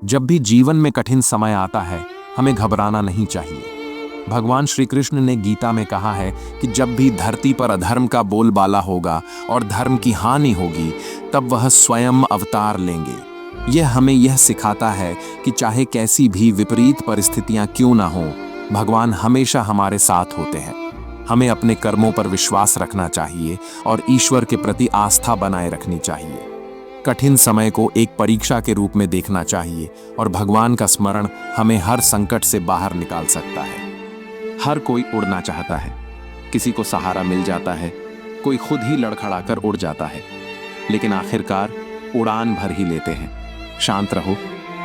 जब भी जीवन में कठिन समय आता है, हमें घबराना नहीं चाहिए। भगवान श्री कृष्ण ने गीता में कहा है कि जब भी धरती पर अधर्म का बोलबाला होगा और धर्म की हानि होगी, तब वह स्वयं अवतार लेंगे। यह हमें यह सिखाता है कि चाहे कैसी भी विपरीत परिस्थितियां क्यों ना हो, भगवान हमेशा हमारे साथ होते हैं। हमें अपने कर्मों पर विश्वास रखना चाहिए और ईश्वर के प्रति आस्था बनाए रखनी चाहिए। कठिन समय को एक परीक्षा के रूप में देखना चाहिए और भगवान का स्मरण हमें हर संकट से बाहर निकाल सकता है। हर कोई उड़ना चाहता है, किसी को सहारा मिल जाता है, कोई खुद ही लड़खड़ाकर उड़ जाता है, लेकिन आखिरकार उड़ान भर ही लेते हैं। शांत रहो,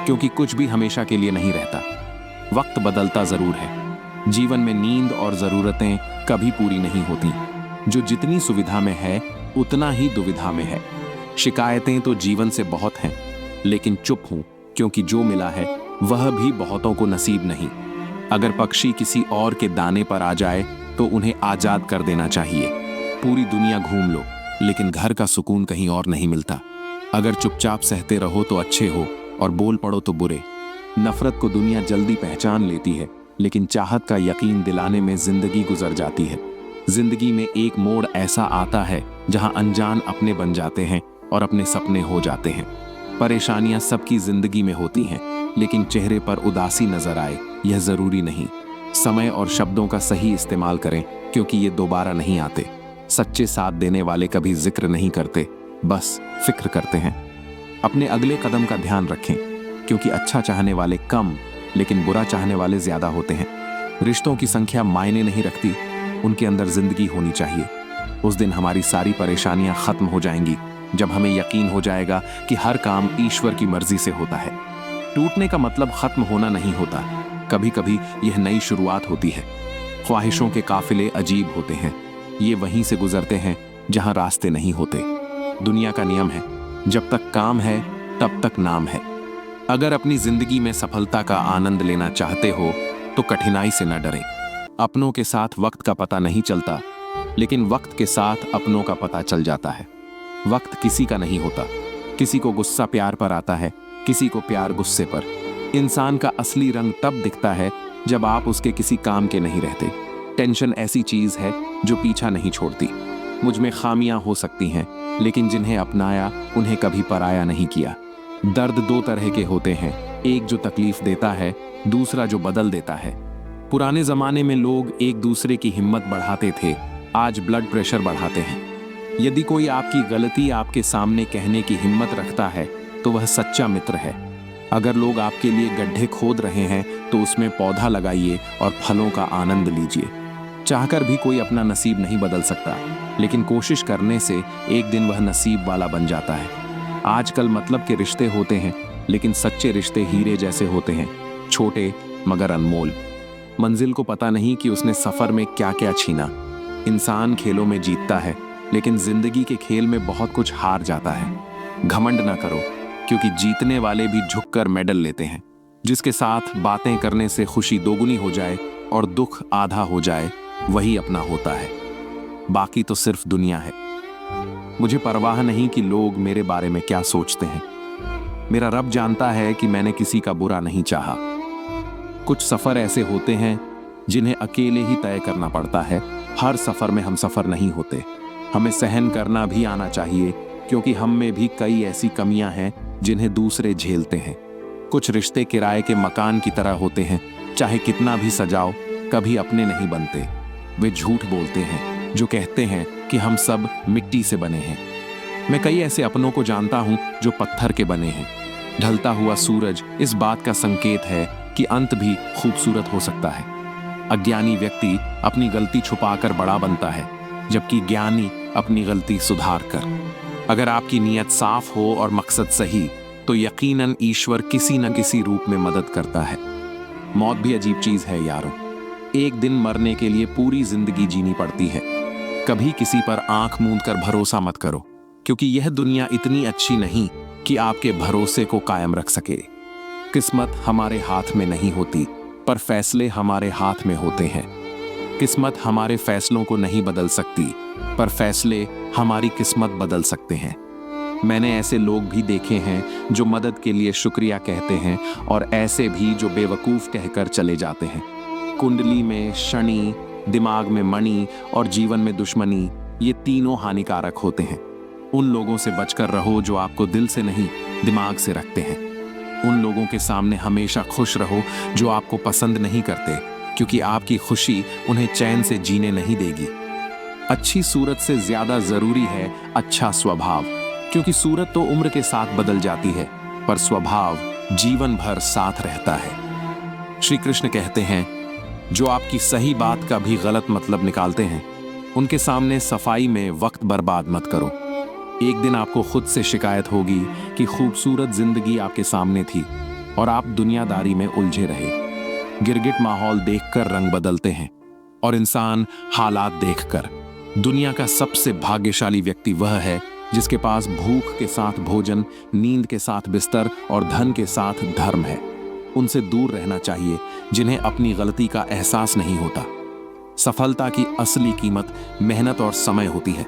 क्योंकि कुछ भी हमेशा के लिए नहीं रहता। वक्त बदलता जरूर है। जीवन में नींद और जरूरतें कभी पूरी नहीं होती। जो जितनी सुविधा में है, उतना ही दुविधा में है। शिकायतें तो जीवन से बहुत हैं, लेकिन चुप हूं, क्योंकि जो मिला है वह भी बहुतों को नसीब नहीं। अगर पक्षी किसी और के दाने पर आ जाए तो उन्हें आजाद कर देना चाहिए। पूरी दुनिया घूम लो, लेकिन घर का सुकून कहीं और नहीं मिलता। अगर चुपचाप सहते रहो तो अच्छे हो और बोल पड़ो तो बुरे। नफरत को दुनिया जल्दी पहचान लेती है, लेकिन चाहत का यकीन दिलाने में जिंदगी गुजर जाती है। जिंदगी में एक मोड़ ऐसा आता है जहां अनजान अपने बन जाते हैं और अपने सपने हो जाते हैं। परेशानियां सबकी जिंदगी में होती हैं, लेकिन चेहरे पर उदासी नजर आए यह जरूरी नहीं। समय और शब्दों का सही इस्तेमाल करें, क्योंकि ये दोबारा नहीं आते। सच्चे साथ देने वाले कभी जिक्र नहीं करते, बस फिक्र करते हैं। अपने अगले कदम का ध्यान रखें, क्योंकि अच्छा चाहने वाले कम, लेकिन बुरा चाहने वाले ज्यादा होते हैं। रिश्तों की संख्या मायने नहीं रखती, उनके अंदर जिंदगी होनी चाहिए। उस दिन हमारी सारी परेशानियां खत्म हो जाएंगी, जब हमें यकीन हो जाएगा कि हर काम ईश्वर की मर्जी से होता है। टूटने का मतलब खत्म होना नहीं होता, कभी कभी यह नई शुरुआत होती है। ख्वाहिशों के काफिले अजीब होते हैं, ये वहीं से गुजरते हैं जहां रास्ते नहीं होते। दुनिया का नियम है, जब तक काम है तब तक नाम है। अगर अपनी जिंदगी में सफलता का आनंद लेना चाहते हो तो कठिनाई से न डरें। अपनों के साथ वक्त का पता नहीं चलता, लेकिन वक्त के साथ अपनों का पता चल जाता है। वक्त किसी का नहीं होता, किसी को गुस्सा प्यार पर आता है, किसी को प्यार गुस्से पर। इंसान का असली रंग तब दिखता है जब आप उसके किसी काम के नहीं रहते। टेंशन ऐसी चीज है जो पीछा नहीं छोड़ती। मुझ में खामियां हो सकती हैं, लेकिन जिन्हें अपनाया उन्हें कभी पराया नहीं किया। दर्द दो तरह के होते हैं, एक जो तकलीफ देता है, दूसरा जो बदल देता है। पुराने जमाने में लोग एक दूसरे की हिम्मत बढ़ाते थे, आज ब्लड प्रेशर बढ़ाते हैं। यदि कोई आपकी गलती आपके सामने कहने की हिम्मत रखता है तो वह सच्चा मित्र है। अगर लोग आपके लिए गड्ढे खोद रहे हैं तो उसमें पौधा लगाइए और फलों का आनंद लीजिए। चाहकर भी कोई अपना नसीब नहीं बदल सकता, लेकिन कोशिश करने से एक दिन वह नसीब वाला बन जाता है। आजकल मतलब के रिश्ते होते हैं, लेकिन सच्चे रिश्ते हीरे जैसे होते हैं, छोटे मगर अनमोल। मंजिल को पता नहीं कि उसने सफर में क्या क्या छीना। इंसान खेलों में जीतता है, लेकिन जिंदगी के खेल में बहुत कुछ हार जाता है। घमंड ना करो, क्योंकि जीतने वाले भी झुककर मेडल लेते हैं। जिसके साथ बातें करने से खुशी दोगुनी हो जाए और दुख आधा हो जाए, वही अपना होता है। बाकी तो सिर्फ दुनिया है। मुझे परवाह नहीं कि लोग मेरे बारे में क्या सोचते हैं। मेरा रब जानता है कि मैंने किसी का बुरा नहीं चाहा। कुछ सफर ऐसे होते हैं जिन्हें अकेले ही तय करना पड़ता है। हर सफर में हम सफर नहीं होते। हमें सहन करना भी आना चाहिए, क्योंकि हम में भी कई ऐसी कमियां हैं जिन्हें दूसरे झेलते हैं। कुछ रिश्ते किराए के मकान की तरह होते हैं, चाहे कितना भी सजाओ कभी अपने नहीं बनते। वे झूठ बोलते हैं जो कहते हैं कि हम सब मिट्टी से बने हैं। मैं कई ऐसे अपनों को जानता हूं जो पत्थर के बने हैं। ढलता हुआ सूरज इस बात का संकेत है कि अंत भी खूबसूरत हो सकता है। अज्ञानी व्यक्ति अपनी गलती छुपाकर बड़ा बनता है, जबकि ज्ञानी अपनी गलती सुधार कर। अगर आपकी नीयत साफ हो और मकसद सही, तो यकीनन ईश्वर किसी न किसी रूप में मदद करता है। मौत भी अजीब चीज है यारों। एक दिन मरने के लिए पूरी जिंदगी जीनी पड़ती है। कभी किसी पर आंख मूंद कर भरोसा मत करो, क्योंकि यह दुनिया इतनी अच्छी नहीं कि आपके भरोसे को कायम रख सके। किस्मत हमारे हाथ में नहीं होती, पर फैसले हमारे हाथ में होते हैं। किस्मत हमारे फैसलों को नहीं बदल सकती, पर फैसले हमारी किस्मत बदल सकते हैं। मैंने ऐसे लोग भी देखे हैं जो मदद के लिए शुक्रिया कहते हैं और ऐसे भी जो बेवकूफ़ कहकर चले जाते हैं। कुंडली में शनि, दिमाग में मणि और जीवन में दुश्मनी, ये तीनों हानिकारक होते हैं। उन लोगों से बचकर रहो जो आपको दिल से नहीं, दिमाग से रखते हैं। उन लोगों के सामने हमेशा खुश रहो जो आपको पसंद नहीं करते, क्योंकि आपकी खुशी उन्हें चैन से जीने नहीं देगी। अच्छी सूरत से ज्यादा जरूरी है अच्छा स्वभाव, क्योंकि सूरत तो उम्र के साथ बदल जाती है, पर स्वभाव जीवन भर साथ रहता है। श्री कृष्ण कहते हैं, जो आपकी सही बात का भी गलत मतलब निकालते हैं, उनके सामने सफाई में वक्त बर्बाद मत करो। एक दिन आपको खुद से शिकायत होगी कि खूबसूरत जिंदगी आपके सामने थी और आप दुनियादारी में उलझे रहे। गिरगिट माहौल देखकर रंग बदलते हैं और इंसान हालात देखकर। दुनिया का सबसे भाग्यशाली व्यक्ति वह है जिसके पास भूख के साथ भोजन, नींद के साथ बिस्तर और धन के साथ धर्म है। उनसे दूर रहना चाहिए जिन्हें अपनी गलती का एहसास नहीं होता। सफलता की असली कीमत मेहनत और समय होती है।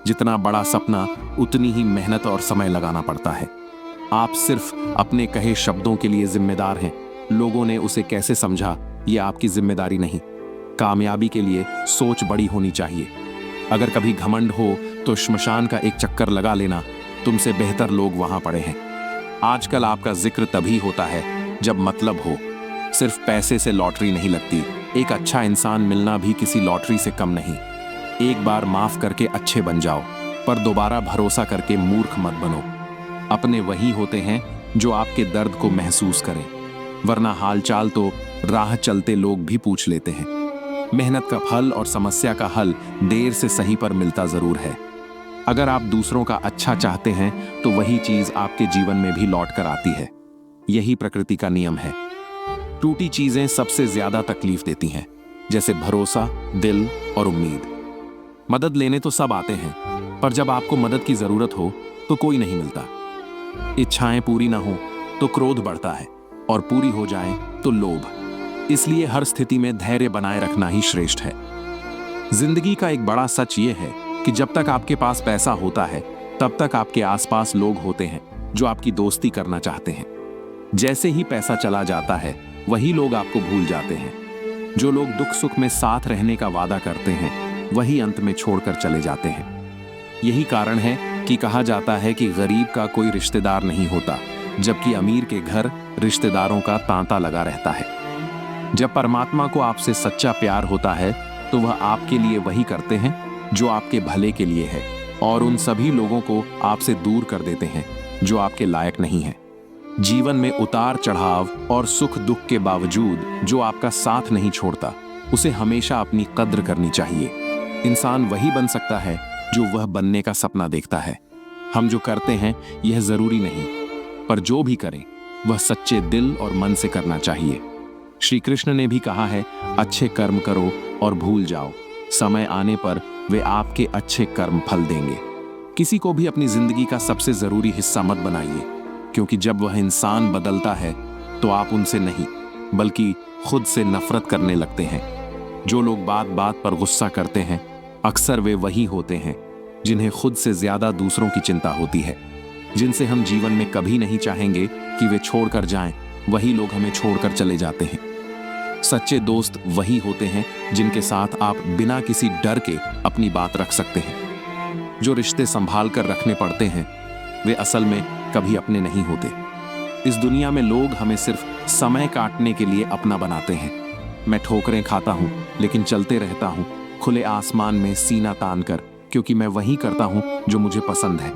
जितना बड़ा सपना, उतनी ही मेहनत और समय लगाना पड़ता है। आप सिर्फ अपने कहे शब्दों के लिए जिम्मेदार हैं। लोगों ने उसे कैसे समझा, यह आपकी जिम्मेदारी नहीं। कामयाबी के लिए सोच बड़ी होनी चाहिए। अगर कभी घमंड हो तो श्मशान का एक चक्कर लगा लेना, तुमसे बेहतर लोग वहां पड़े हैं। आजकल आपका जिक्र तभी होता है जब मतलब हो। सिर्फ पैसे से लॉटरी नहीं लगती। एक अच्छा इंसान मिलना भी किसी लॉटरी से कम नहीं। एक बार माफ करके अच्छे बन जाओ, पर दोबारा भरोसा करके मूर्ख मत बनो। अपने वही होते हैं जो आपके दर्द को महसूस करें, वरना हालचाल तो राह चलते लोग भी पूछ लेते हैं। मेहनत का फल और समस्या का हल देर से सही पर मिलता जरूर है। अगर आप दूसरों का अच्छा चाहते हैं तो वही चीज आपके जीवन में भी लौट कर आती है। यही प्रकृति का नियम है। टूटी चीजें सबसे ज्यादा तकलीफ देती हैं, जैसे भरोसा, दिल और उम्मीद। मदद लेने तो सब आते हैं, पर जब आपको मदद की जरूरत हो तो कोई नहीं मिलता। इच्छाएं पूरी ना हो तो क्रोध बढ़ता है, और पूरी हो जाए तो लोभ। इसलिए हर स्थिति में धैर्य बनाए रखना ही श्रेष्ठ है। जिंदगी का एक बड़ा सच ये है कि जब तक आपके पास पैसा होता है, तब तक आपके आसपास लोग होते हैं जो आपकी दोस्ती करना चाहते हैं। जैसे ही पैसा चला जाता है, वही लोग आपको भूल जाते हैं। जो लोग दुख सुख में साथ रहने का वादा करते हैं, वही अंत में छोड़कर चले जाते हैं। यही कारण है कि कहा जाता है कि गरीब का कोई रिश्तेदार नहीं होता, जबकि अमीर के घर रिश्तेदारों का तांता लगा रहता है। जब परमात्मा को आपसे सच्चा प्यार होता है, तो वह आपके लिए वही करते हैं जो आपके भले के लिए है, और उन सभी लोगों को आपसे दूर कर देते हैं जो आपके लायक नहीं है। जीवन में उतार चढ़ाव और सुख दुख के बावजूद जो आपका साथ नहीं छोड़ता, उसे हमेशा अपनी कद्र करनी चाहिए। इंसान वही बन सकता है जो वह बनने का सपना देखता है। हम जो करते हैं यह जरूरी नहीं, पर जो भी करें वह सच्चे दिल और मन से करना चाहिए। श्री कृष्ण ने भी कहा है, अच्छे कर्म करो और भूल जाओ, समय आने पर वे आपके अच्छे कर्म फल देंगे। किसी को भी अपनी जिंदगी का सबसे जरूरी हिस्सा मत बनाइए, क्योंकि जब वह इंसान बदलता है तो आप उनसे नहीं बल्कि खुद से नफरत करने लगते हैं। जो लोग बात बात पर गुस्सा करते हैं, अक्सर वे वही होते हैं जिन्हें खुद से ज्यादा दूसरों की चिंता होती है। जिनसे हम जीवन में कभी नहीं चाहेंगे कि वे छोड़कर जाएं, वही लोग हमें छोड़कर चले जाते हैं। सच्चे दोस्त वही होते हैं जिनके साथ आप बिना किसी डर के अपनी बात रख सकते हैं। जो रिश्ते संभाल कर रखने पड़ते हैं, वे असल में कभी अपने नहीं होते। इस दुनिया में लोग हमें सिर्फ समय काटने के लिए अपना बनाते हैं। मैं ठोकरें खाता हूं, लेकिन चलते रहता हूं खुले आसमान में सीना तान कर, क्योंकि मैं वही करता हूं जो मुझे पसंद है।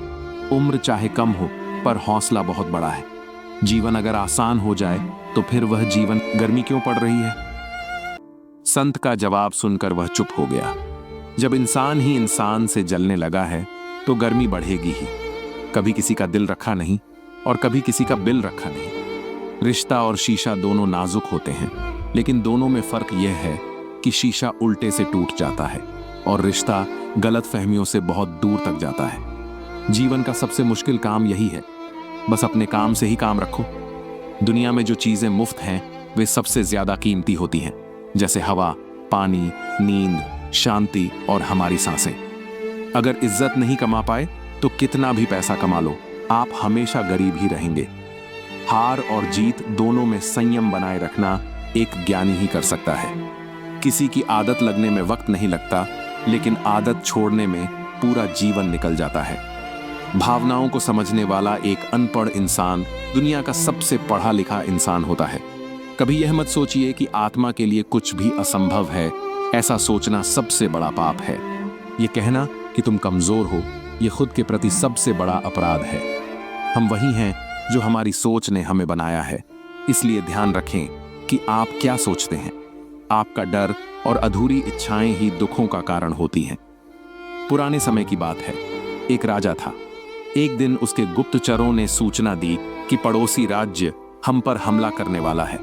उम्र चाहे कम हो, पर हौसला बहुत बड़ा है। जीवन अगर आसान हो जाए तो फिर वह जीवन गर्मी क्यों पड़ रही है? संत का जवाब सुनकर वह चुप हो गया। जब इंसान ही इंसान से जलने लगा है तो गर्मी बढ़ेगी ही। कभी किसी का दिल रखा नहीं और कभी किसी का बिल रखा नहीं। रिश्ता और शीशा दोनों नाजुक होते हैं, लेकिन दोनों में फर्क यह है कि शीशा उल्टे से टूट जाता है और रिश्ता गलत फहमियों से बहुत दूर तक जाता है। जीवन का सबसे मुश्किल काम यही है, बस अपने काम से ही काम रखो। दुनिया में जो चीजें मुफ्त हैं वे सबसे ज्यादा कीमती होती हैं, जैसे हवा, पानी, नींद, शांति और हमारी सांसें। अगर इज्जत नहीं कमा पाए तो कितना भी पैसा कमा लो, आप हमेशा गरीब ही रहेंगे। हार और जीत दोनों में संयम बनाए रखना एक ज्ञानी ही कर सकता है। किसी की आदत लगने में वक्त नहीं लगता, लेकिन आदत छोड़ने में पूरा जीवन निकल जाता है। भावनाओं को समझने वाला एक अनपढ़ इंसान दुनिया का सबसे पढ़ा लिखा इंसान होता है। कभी यह मत सोचिए कि आत्मा के लिए कुछ भी असंभव है। ऐसा सोचना सबसे बड़ा पाप है। ये कहना कि तुम कमजोर हो, ये खुद के प्रति सबसे बड़ा अपराध है। हम वही हैं जो हमारी सोच ने हमें बनाया है। इसलिए ध्यान रखें कि आप क्या सोचते हैं। आपका डर और अधूरी इच्छाएं ही दुखों का कारण होती हैं। पुराने समय की बात है। एक राजा था। एक दिन उसके गुप्तचरों ने सूचना दी कि पड़ोसी राज्य हम पर हमला करने वाला है।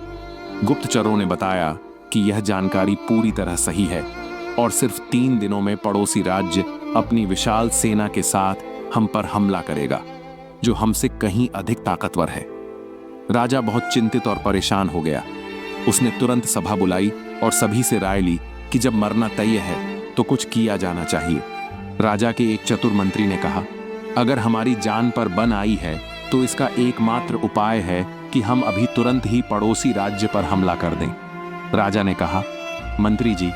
गुप्तचरों ने बताया कि यह जानकारी पूरी तरह सही है और सिर्फ 3 दिनों में पड़ोसी राज्य अपनी विशाल सेना के साथ हम पर हमला करेगा, जो हमसे कहीं अधिक ताकतवर है। राजा बहुत चिंतित और परेशान हो गया। उसने तुरंत सभा बुलाई और सभी से राय ली कि जब मरना तय है तो कुछ किया जाना चाहिए। राजा के एक चतुर मंत्री ने कहा, अगर हमारी जान पर बन आई है तो इसका एकमात्र उपाय है कि हम अभी तुरंत ही पड़ोसी राज्य पर हमला कर दें। राजा ने कहा, मंत्री जी,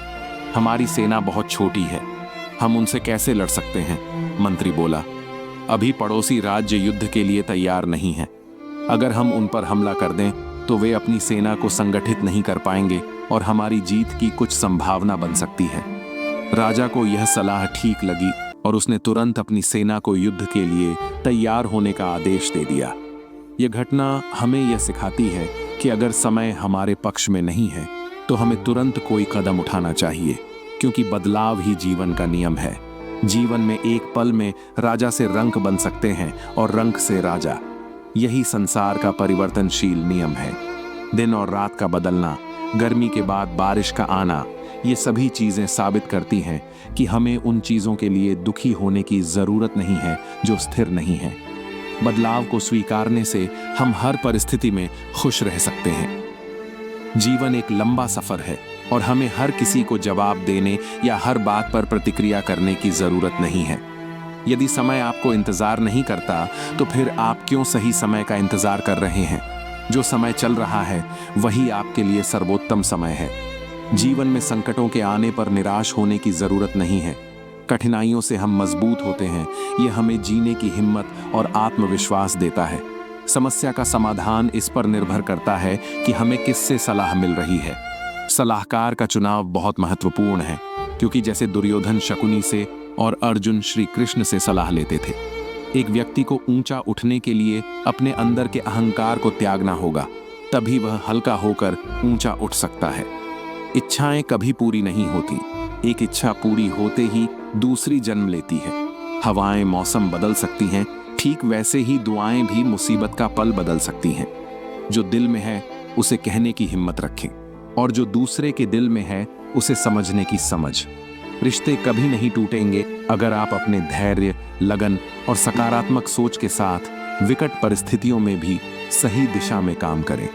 हमारी सेना बहुत छोटी है, हम उनसे कैसे लड़ सकते हैं? मंत्री बोला, अभी पड़ोसी राज्य युद्ध के लिए तैयार नहीं है। अगर हम उन पर हमला कर दें तो वे अपनी सेना को संगठित नहीं कर पाएंगे और हमारी जीत की कुछ संभावना बन सकती है। राजा को यह सलाह ठीक लगी और उसने तुरंत अपनी सेना को युद्ध के लिए तैयार होने का आदेश दे दिया। यह घटना हमें यह सिखाती है कि अगर समय हमारे पक्ष में नहीं है तो हमें तुरंत कोई कदम उठाना चाहिए, क्योंकि बदलाव ही जीवन का नियम है। जीवन में एक पल में राजा से रंक बन सकते हैं और रंक से राजा। यही संसार का परिवर्तनशील नियम है। दिन और रात का बदलना, गर्मी के बाद बारिश का आना, ये सभी चीजें साबित करती हैं कि हमें उन चीजों के लिए दुखी होने की जरूरत नहीं है जो स्थिर नहीं है। बदलाव को स्वीकारने से हम हर परिस्थिति में खुश रह सकते हैं। जीवन एक लंबा सफर है और हमें हर किसी को जवाब देने या हर बात पर प्रतिक्रिया करने की जरूरत नहीं है। यदि समय आपको इंतजार नहीं करता तो फिर आप क्यों सही समय का इंतजार कर रहे हैं? जो समय चल रहा है वही आपके लिए सर्वोत्तम समय है। जीवन में संकटों के आने पर निराश होने की जरूरत नहीं है। कठिनाइयों से हम मजबूत होते हैं। ये हमें जीने की हिम्मत और आत्मविश्वास देता है। समस्या का समाधान इस पर निर्भर करता है कि हमें किससे सलाह मिल रही है। सलाहकार का चुनाव बहुत महत्वपूर्ण है, क्योंकि जैसे दुर्योधन शकुनी से और अर्जुन श्री कृष्ण से सलाह लेते थे। एक व्यक्ति को ऊंचा उठने के लिए अपने अंदर के अहंकार को त्यागना होगा, तभी वह हल्का होकर ऊंचा उठ सकता है। इच्छाएं कभी पूरी नहीं होती। एक इच्छा पूरी होते ही दूसरी जन्म लेती है। हवाएं मौसम बदल सकती हैं, ठीक वैसे ही दुआएं भी मुसीबत का पल बदल सकती हैं। जो दिल में है उसे कहने की हिम्मत रखें, और जो दूसरे के दिल में है उसे समझने की समझ। रिश्ते कभी नहीं टूटेंगे अगर आप अपने धैर्य, लगन और सकारात्मक सोच के साथ विकट परिस्थितियों में भी सही दिशा में काम करें।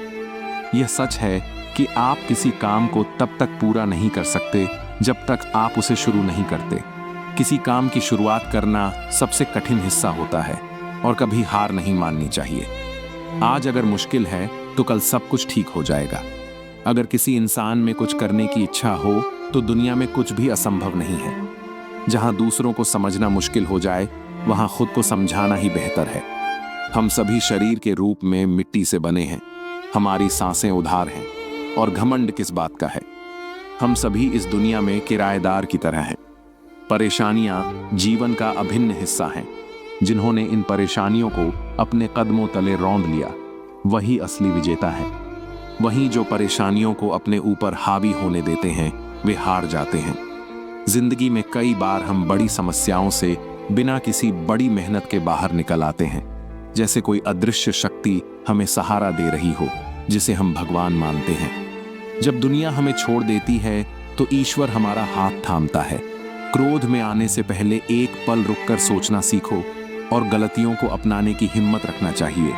यह सच है कि आप किसी काम को तब तक पूरा नहीं कर सकते जब तक आप उसे शुरू नहीं करते। किसी काम की शुरुआत करना सबसे कठिन हिस्सा होता है और कभी हार नहीं माननी चाहिए। आज अगर मुश्किल है तो कल सब कुछ ठीक हो जाएगा। अगर किसी इंसान में कुछ करने की इच्छा हो तो दुनिया में कुछ भी असंभव नहीं है। जहां दूसरों को समझना मुश्किल हो जाए वहां खुद को समझाना ही बेहतर है। हम सभी शरीर के रूप में मिट्टी से बने हैं। हमारी सांसें उधार हैं और घमंड किस बात का है? हम सभी इस दुनिया में किराएदार की तरह हैं। परेशानियां जीवन का अभिन्न हिस्सा हैं। जिन्होंने इन परेशानियों को अपने कदमों तले रौंद लिया वही असली विजेता है। वहीं जो परेशानियों को अपने ऊपर हावी होने देते हैं वे हार जाते हैं। जिंदगी में कई बार हम बड़ी समस्याओं से बिना किसी बड़ी मेहनत के बाहर निकल आते हैं, जैसे कोई अदृश्य शक्ति हमें सहारा दे रही हो, जिसे हम भगवान मानते हैं। जब दुनिया हमें छोड़ देती है तो ईश्वर हमारा हाथ थामता है। क्रोध में आने से पहले एक पल रुककर सोचना सीखो और गलतियों को अपनाने की हिम्मत रखना चाहिए।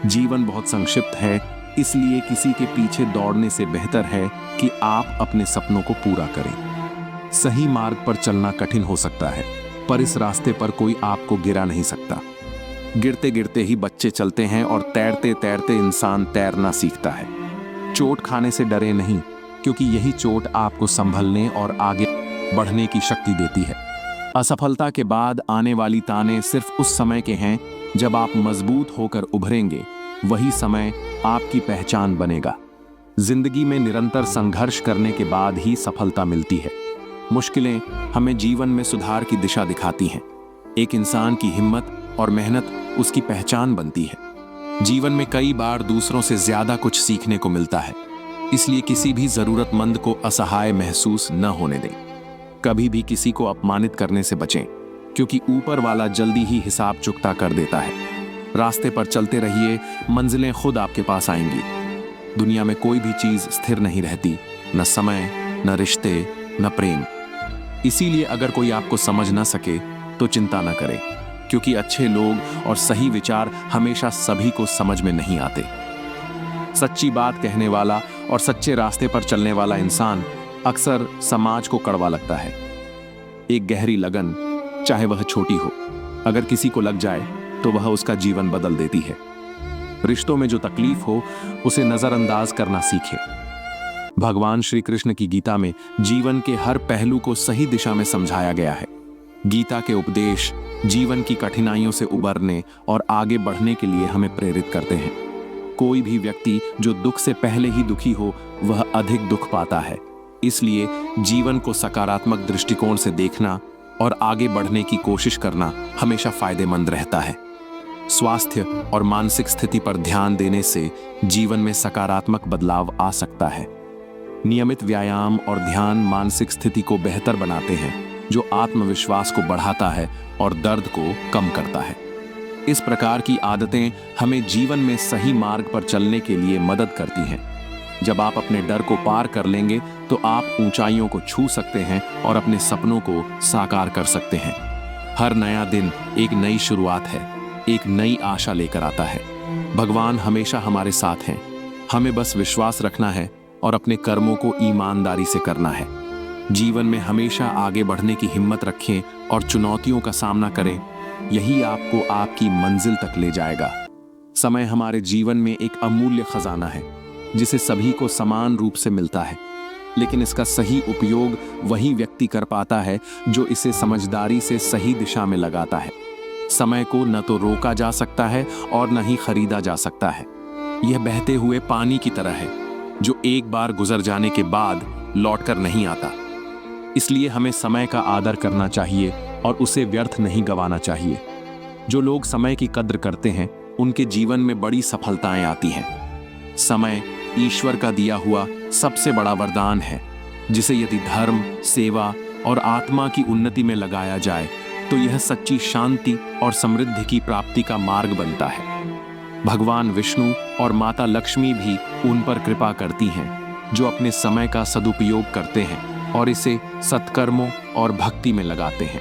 जीवन बहुत संक्षिप्त है, इसलिए किसी के पीछे दौड़ने से बेहतर है कि आप अपने सपनों को पूरा करें। सही मार्ग पर चलना कठिन हो सकता है, पर इस रास्ते पर कोई आपको गिरा नहीं सकता। गिरते गिरते ही बच्चे चलते हैं और तैरते तैरते इंसान तैरना सीखता है। चोट खाने से डरे नहीं, क्योंकि यही चोट आपको संभलने और आगे बढ़ने की शक्ति देती है। असफलता के बाद आने वाली ताने सिर्फ उस समय के हैं जब आप मजबूत होकर उभरेंगे। वही समय आपकी पहचान बनेगा। जिंदगी में निरंतर संघर्ष करने के बाद ही सफलता मिलती है। मुश्किलें हमें जीवन में सुधार की दिशा दिखाती हैं। एक इंसान की हिम्मत और मेहनत उसकी पहचान बनती है। जीवन में कई बार दूसरों से ज्यादा कुछ सीखने को मिलता है, इसलिए किसी भी जरूरतमंद को असहाय महसूस न होने दें। कभी भी किसी को अपमानित करने से बचें, क्योंकि ऊपर वाला जल्दी ही हिसाब चुकता कर देता है। रास्ते पर चलते रहिए, मंजिलें खुद आपके पास आएंगी। दुनिया में कोई भी चीज स्थिर नहीं रहती, न समय, न रिश्ते, न प्रेम। इसीलिए अगर कोई आपको समझ ना सके तो चिंता न करें, क्योंकि अच्छे लोग और सही विचार हमेशा सभी को समझ में नहीं आते। सच्ची बात कहने वाला और सच्चे रास्ते पर चलने वाला इंसान अक्सर समाज को कड़वा लगता है। एक गहरी लगन, चाहे वह छोटी हो, अगर किसी को लग जाए तो वह उसका जीवन बदल देती है। रिश्तों में जो तकलीफ हो उसे नजरअंदाज करना सीखे। भगवान श्री कृष्ण की गीता में जीवन के हर पहलू को सही दिशा में समझाया गया है। गीता के उपदेश जीवन की कठिनाइयों से उबरने और आगे बढ़ने के लिए हमें प्रेरित करते हैं। कोई भी व्यक्ति जो दुख से पहले ही दुखी हो वह अधिक दुख पाता है। इसलिए जीवन को सकारात्मक दृष्टिकोण से देखना और आगे बढ़ने की कोशिश करना हमेशा फायदेमंद रहता है। स्वास्थ्य और मानसिक स्थिति पर ध्यान देने से जीवन में सकारात्मक बदलाव आ सकता है। नियमित व्यायाम और ध्यान मानसिक स्थिति को बेहतर बनाते हैं, जो आत्मविश्वास को बढ़ाता है और दर्द को कम करता है। इस प्रकार की आदतें हमें जीवन में सही मार्ग पर चलने के लिए मदद करती हैं। जब आप अपने डर को पार कर लेंगे तो आप ऊंचाइयों को छू सकते हैं और अपने सपनों को साकार कर सकते हैं। हर नया दिन एक नई शुरुआत है, एक नई आशा लेकर आता है। भगवान हमेशा हमारे साथ हैं। हमें बस विश्वास रखना है और अपने कर्मों को ईमानदारी से करना है। जीवन में हमेशा आगे बढ़ने की हिम्मत रखें और चुनौतियों का सामना करें। यही आपको आपकी मंजिल तक ले जाएगा। समय हमारे जीवन में एक अमूल्य खजाना है, जिसे सभी को समान रूप से मिलता है, लेकिन इसका सही उपयोग वही व्यक्ति कर पाता है जो इसे समझदारी से सही दिशा में लगाता है। समय को न तो रोका जा सकता है और न ही खरीदा जा सकता है। यह बहते हुए पानी की तरह है, जो एक बार गुजर जाने के बाद लौटकर नहीं आता। इसलिए हमें समय का आदर करना चाहिए और उसे व्यर्थ नहीं गंवाना चाहिए। जो लोग समय की कद्र करते हैं उनके जीवन में बड़ी सफलताएं आती हैं। समय ईश्वर का दिया हुआ सबसे बड़ा वरदान है, जिसे यदि धर्म, सेवा और आत्मा की उन्नति में लगाया जाए तो यह सच्ची शांति और समृद्धि की प्राप्ति का मार्ग बनता है। भगवान विष्णु और माता लक्ष्मी भी उन पर कृपा करती हैं जो अपने समय का सदुपयोग करते हैं और इसे सत्कर्मों और भक्ति में लगाते हैं।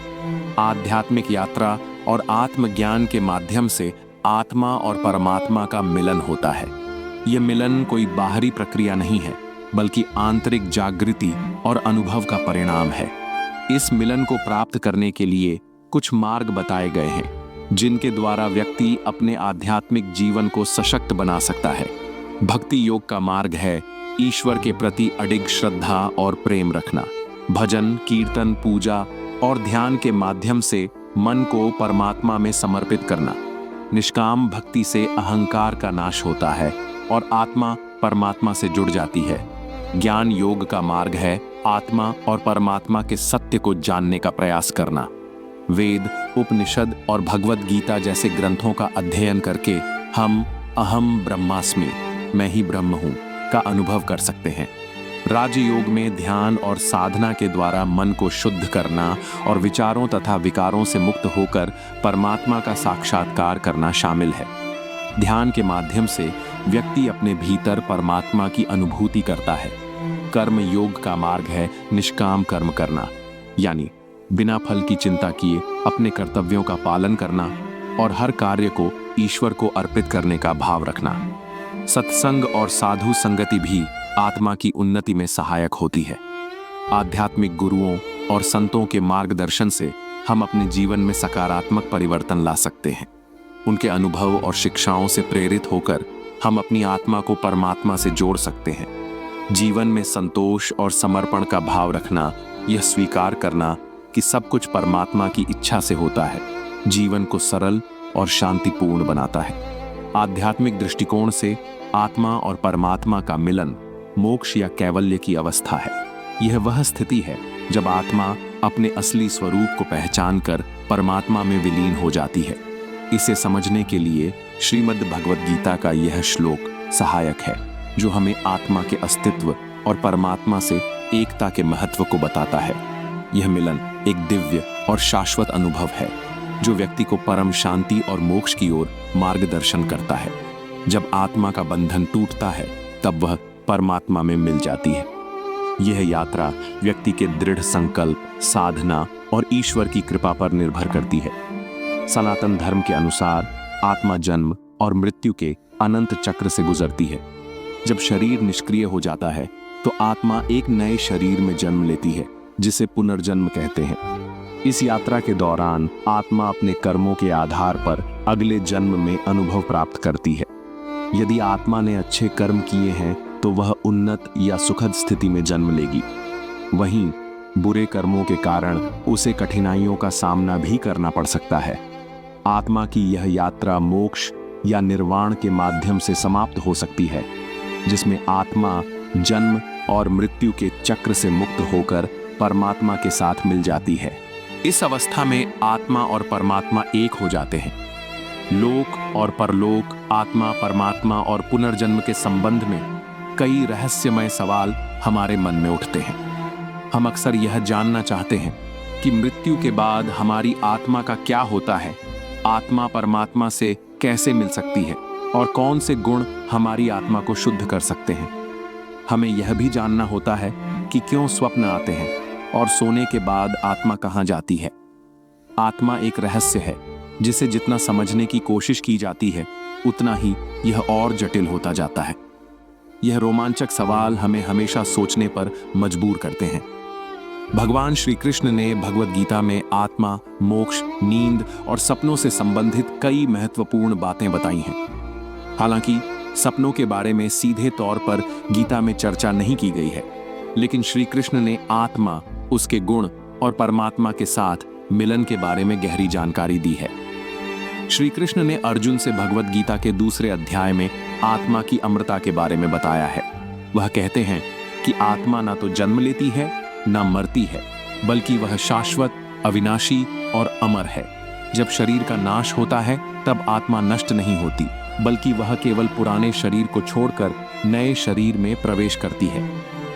आध्यात्मिक यात्रा और आत्मज्ञान के माध्यम से आत्मा और परमात्मा का मिलन होता है। यह मिलन कोई बाहरी प्रक्रिया नहीं है, बल्कि आंतरिक जागृति और अनुभव का परिणाम है। इस मिलन को प्राप्त करने के लिए कुछ मार्ग बताए गए हैं, जिनके द्वारा व्यक्ति अपने आध्यात्मिक जीवन को सशक्त बना सकता है। भक्ति योग का मार्ग है ईश्वर के प्रति अडिग श्रद्धा और प्रेम रखना। भजन, कीर्तन, पूजा और ध्यान के माध्यम से मन को परमात्मा में समर्पित करना। निष्काम भक्ति से अहंकार का नाश होता है और आत्मा परमात्मा से जुड़ जाती है। ज्ञान योग का मार्ग है आत्मा और परमात्मा के सत्य को जानने का प्रयास करना। वेद, उपनिषद और भगवद गीता जैसे ग्रंथों का अध्ययन करके हम अहम ब्रह्मास्मि, मैं ही ब्रह्म हूँ, का अनुभव कर सकते हैं। राजयोग में ध्यान और साधना के द्वारा मन को शुद्ध करना और विचारों तथा विकारों से मुक्त होकर परमात्मा का साक्षात्कार करना शामिल है। ध्यान के माध्यम से व्यक्ति अपने भीतर परमात्मा की अनुभूति करता है। कर्म योग का मार्ग है निष्काम कर्म करना, यानी बिना फल की चिंता किए अपने कर्तव्यों का पालन करना और हर कार्य को ईश्वर को अर्पित करने का भाव रखना। सत्संग और साधु संगति भी आत्मा की उन्नति में सहायक होती है। आध्यात्मिक गुरुओं और संतों के मार्गदर्शन से हम अपने जीवन में सकारात्मक परिवर्तन ला सकते हैं। उनके अनुभव और शिक्षाओं से प्रेरित होकर हम अपनी आत्मा को परमात्मा से जोड़ सकते हैं। जीवन में संतोष और समर्पण का भाव रखना, यह स्वीकार करना कि सब कुछ परमात्मा की इच्छा से होता है, जीवन को सरल और शांतिपूर्ण बनाता है। आध्यात्मिक दृष्टिकोण से आत्मा और परमात्मा का मिलन मोक्ष या कैवल्य की अवस्था है। यह वह स्थिति है जब आत्मा अपने असली स्वरूप को पहचानकर परमात्मा में विलीन हो जाती है। इसे समझने के लिए श्रीमद् भगवद गीता का यह श्लोक सहायक है, जो हमें आत्मा के अस्तित्व और परमात्मा से एकता के महत्व को बताता है। यह मिलन एक दिव्य और शाश्वत अनुभव है, जो व्यक्ति को परम शांति और मोक्ष की ओर मार्गदर्शन करता है। जब आत्मा का बंधन टूटता है, तब वह परमात्मा में मिल जाती है। यह यात्रा व्यक्ति के दृढ़ संकल्प, साधना और ईश्वर की कृपा पर निर्भर करती है। सनातन धर्म के अनुसार आत्मा जन्म और मृत्यु के अनंत चक्र से गुजरती है। जब शरीर निष्क्रिय हो जाता है, तो आत्मा एक नए शरीर में जन्म लेती है, जिसे पुनर्जन्म कहते हैं। इस यात्रा के दौरान आत्मा अपने कर्मों के आधार पर अगले जन्म में अनुभव प्राप्त करती है। यदि आत्मा ने अच्छे कर्म किए हैं, तो वह उन्नत या सुखद स्थिति में जन्म लेगी। वहीं बुरे कर्मों के कारण उसे कठिनाइयों का सामना भी करना पड़ सकता है। आत्मा की यह यात्रा मोक्ष या निर्वाण के माध्यम से समाप्त हो सकती है, जिसमें आत्मा जन्म और मृत्यु के चक्र से मुक्त होकर परमात्मा के साथ मिल जाती है। इस अवस्था में आत्मा और परमात्मा एक हो जाते हैं। लोक और परलोक, आत्मा, परमात्मा और पुनर्जन्म के संबंध में कई रहस्यमय सवाल हमारे मन में उठते हैं। हम अक्सर यह जानना चाहते हैं कि मृत्यु के बाद हमारी आत्मा का क्या होता है, आत्मा परमात्मा से कैसे मिल सकती है और कौन से गुण हमारी आत्मा को शुद्ध कर सकते हैं। हमें यह भी जानना होता है कि क्यों स्वप्न आते हैं और सोने के बाद आत्मा कहाँ जाती है। आत्मा एक रहस्य है, जिसे जितना समझने की कोशिश की जाती है, उतना ही यह और जटिल होता जाता है। यह रोमांचक सवाल हमें हमेशा सोचने पर मजबूर करते हैं। भगवान श्री कृष्ण ने भगवद गीता में आत्मा, मोक्ष, नींद और सपनों से संबंधित कई महत्वपूर्ण बातें बताई हैं। हालांकि सपनों के बारे में सीधे तौर पर गीता में चर्चा नहीं की गई है, लेकिन श्री कृष्ण ने आत्मा, उसके गुण और परमात्मा के साथ मिलन के बारे में गहरी जानकारी दी है। श्री कृष्ण ने अर्जुन से भगवद गीता के दूसरे अध्याय में आत्मा की अमरता के बारे में बताया है। वह कहते हैं कि आत्मा ना तो जन्म लेती है, ना मरती है, बल्कि वह शाश्वत, अविनाशी और अमर है। जब शरीर का नाश होता है, तब आत्मा नष्ट नहीं होती, बल्कि वह केवल पुराने शरीर को छोड़कर नए शरीर में प्रवेश करती है।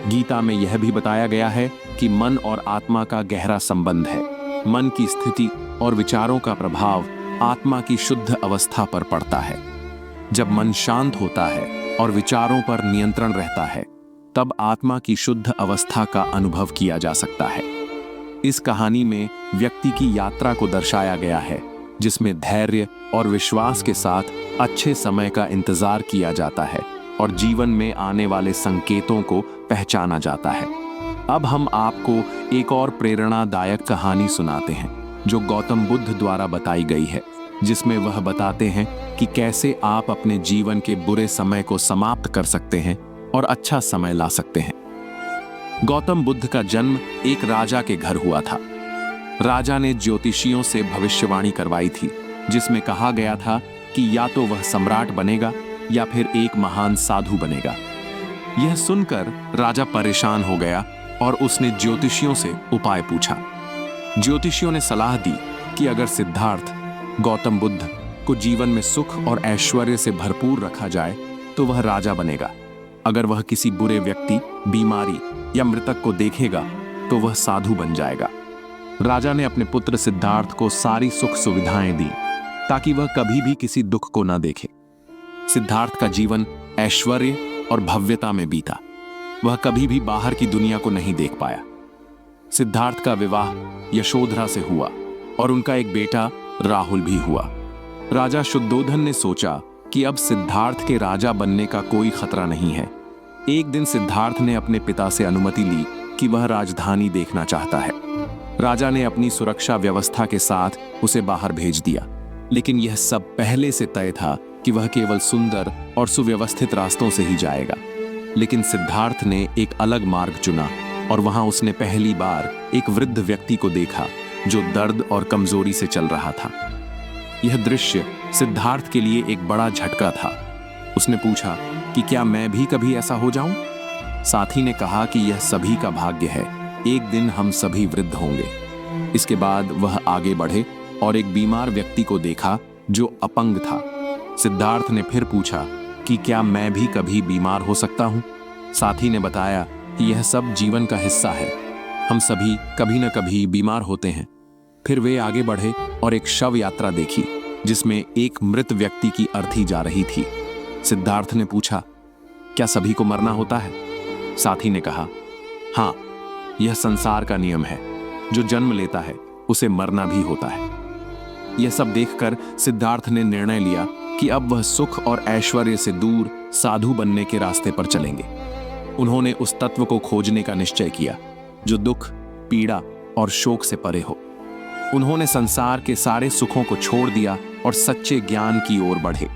गीता में यह भी बताया गया है कि मन और आत्मा का गहरा संबंध है। मन की स्थिति और विचारों का प्रभाव आत्मा की शुद्ध अवस्था पर पड़ता है। जब मन शांत होता है और विचारों पर नियंत्रण रहता है, तब आत्मा की शुद्ध अवस्था का अनुभव किया जा सकता है। इस कहानी में व्यक्ति की यात्रा को दर्शाया गया है, जिसमें धैर्य और विश्वास के साथ अच्छे समय का इंतजार किया जाता है और जीवन में आने वाले संकेतों को पहचाना जाता है। अब हम आपको एक और प्रेरणादायक कहानी सुनाते हैं, जो गौतम बुद्ध द्वारा बताई गई है, जिसमें वह बताते हैं कि कैसे आप अपने जीवन के बुरे समय को समाप्त कर सकते हैं और अच्छा समय ला सकते हैं। गौतम बुद्ध का जन्म एक राजा के घर हुआ था। राजा ने ज्योतिषियों से भविष्यवाणी करवाई थी, जिसमें कहा गया था कि या तो वह सम्राट बनेगा या फिर एक महान साधु बनेगा। यह सुनकर राजा परेशान हो गया और उसने ज्योतिषियों से उपाय पूछा। ज्योतिषियों ने सलाह दी कि अगर सिद्धार्थ, गौतम बुद्ध को जीवन में सुख और ऐश्वर्य से भरपूर रखा जाए, तो वह राजा बनेगा। अगर वह किसी बुरे व्यक्ति, बीमारी या मृतक को देखेगा, तो वह साधु बन जाएगा। राजा ने अपने पुत्र सिद्धार्थ को सारी सुख सुविधाएं दी, ताकि वह कभी भी किसी दुख को न देखे। सिद्धार्थ का जीवन ऐश्वर्य और भव्यता में बीता। वह कभी भी बाहर की दुनिया को नहीं देख पाया। सिद्धार्थ का विवाह यशोधरा से हुआ और उनका एक बेटा राहुल भी हुआ। राजा शुद्धोधन ने सोचा कि अब सिद्धार्थ के राजा बनने का कोई खतरा नहीं है। एक दिन सिद्धार्थ ने अपने पिता से अनुमति ली कि वह राजधानी देखना चाहता है। राजा ने अपनी सुरक्षा व्यवस्था के साथ उसे बाहर भेज दिया, लेकिन यह सब पहले से तय था कि वह केवल सुंदर और सुव्यवस्थित रास्तों से ही जाएगा। लेकिन सिद्धार्थ ने एक अलग मार्ग चुना और वहां उसने पहली बार एक वृद्ध व्यक्ति को देखा जो दर्द और कमजोरी से चल रहा था। यह दृश्य सिद्धार्थ के लिए एक बड़ा झटका था। उसने पूछा कि क्या मैं भी कभी ऐसा हो जाऊं? साथी ने कहा कि यह सभी का भाग्य है, एक दिन हम सभी वृद्ध होंगे। इसके बाद वह आगे बढ़े और एक बीमार व्यक्ति को देखा जो अपंग था। सिद्धार्थ ने फिर पूछा कि क्या मैं भी कभी बीमार हो सकता हूं? साथी ने बताया कि यह सब जीवन का हिस्सा है, हम सभी कभी न कभी बीमार होते हैं। फिर वे आगे बढ़े और एक शव यात्रा देखी जिसमें एक मृत व्यक्ति की अर्थी जा रही थी। सिद्धार्थ ने पूछा, क्या सभी को मरना होता है? साथी ने कहा, हाँ, यह संसार का नियम है, जो जन्म लेता है उसे मरना भी होता है। यह सब देखकर सिद्धार्थ ने निर्णय लिया कि अब वह सुख और ऐश्वर्य से दूर साधु बनने के रास्ते पर चलेंगे। उन्होंने उस तत्व को खोजने का निश्चय किया जो दुख, पीड़ा और शोक से परे हो। उन्होंने संसार के सारे सुखों को छोड़ दिया और सच्चे ज्ञान की ओर बढ़े।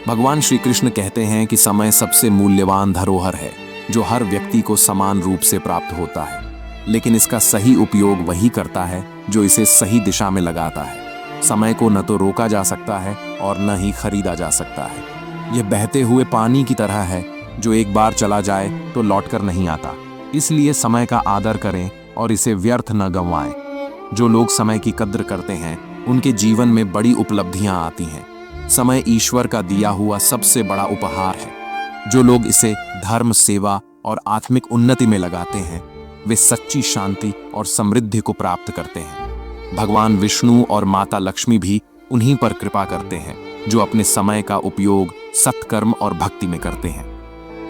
भगवान श्री कृष्ण कहते हैं कि समय सबसे मूल्यवान धरोहर है जो हर व्यक्ति को समान रूप से प्राप्त होता है, लेकिन इसका सही उपयोग वही करता है जो इसे सही दिशा में लगाता है। समय को न तो रोका जा सकता है और न ही खरीदा जा सकता है। यह बहते हुए पानी की तरह है जो एक बार चला जाए तो लौटकर नहीं आता। इसलिए समय का आदर करें और इसे व्यर्थ न गंवाएं। जो लोग समय की कद्र करते हैं उनके जीवन में बड़ी उपलब्धियां आती हैं। समय ईश्वर का दिया हुआ सबसे बड़ा उपहार है। जो लोग इसे धर्म, सेवा और आत्मिक उन्नति में लगाते हैं वे सच्ची शांति और समृद्धि को प्राप्त करते हैं। भगवान विष्णु और माता लक्ष्मी भी उन्हीं पर कृपा करते हैं जो अपने समय का उपयोग सत्कर्म और भक्ति में करते हैं।